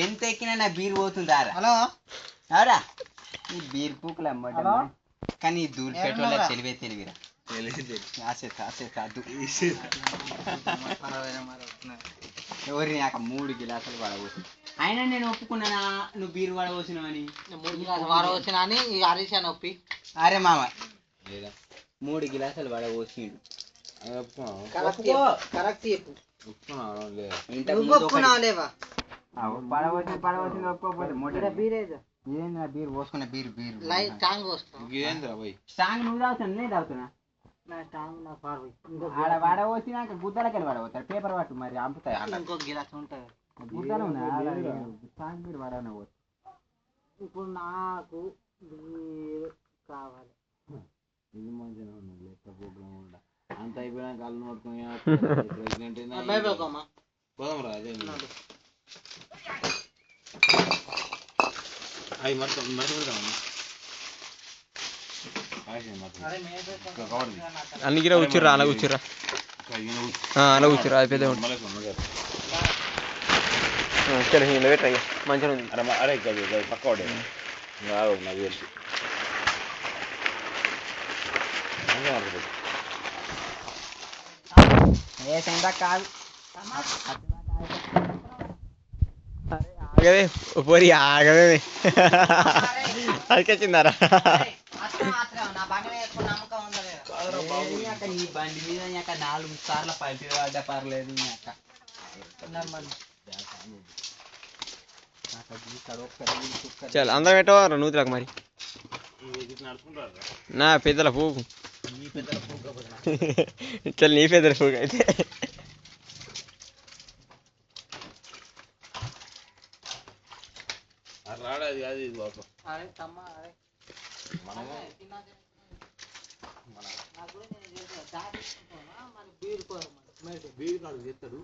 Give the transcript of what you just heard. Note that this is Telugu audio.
ఎంత ఎక్కినా నా బీర్ పోతుందారా? హలో అవరా ఈ బీర్ పూకులు అమ్మడం కానీ దూరి పెట్రోల్ తెలివే తెలివిరా. ఎవరి నాకు 3 గిలాసులు పడబోతుంది. అయినా నేను ఒప్పుకున్నానా నువ్వు బీరు పడబోసినావని? 3 గిలాసులు పడబోసినా అని హరీష్ అని ఒప్పి. అరే మామ 3 గిలాసులు పడబోసిండు. కరెక్ట్ చెప్పు. పడబోసింది ఒప్పుకోకపోతే బీర్ పోసుకున్న బీరు స్ట్రాంగ్ నువ్వు తాగుతాను నేను తాగుతున్నా. ఆడ వడబోసినాక గుద్దలకెళ్ళి పడబోతారు. పేపర్ పట్టు మరి అంపుతాయి. ఇంకో గిలాస్ ఉంటుంది గుద్దలు స్ట్రాంగ్ బీర్ పడవన పోతుంది. ఇప్పుడు నాకు బీర్ కావాలి. ఇది మంచిగా ఉన్నది లేకపోతే అంత అయిపోయినా కళ్ళు నోడుకుని పోదాం రా. అదే అవి మొత్తం మంచి అన్నికిరా కూర్చుర్రా అలా కూర్చుర్రా అలా కూర్చుర్రా అది పెద్ద మంచిగా ఉంది. అరే పక్క వాడే నాకు తెలుసు. కాదు ఆగవే పోరి ఆగవే అదికొచ్చిందారా? నీ బండి మీద 4 సార్లు పల్టీ పడ్డా పర్లేదు. చల్ అందరం పెట్టవారు నూతులకు మరి నా పెద్దల పోకు. చల్ నీ పెద్దల పోకు అయితే రాడది కాదు ఇది బాబు. బీర్ కాదు చేస్తాడు.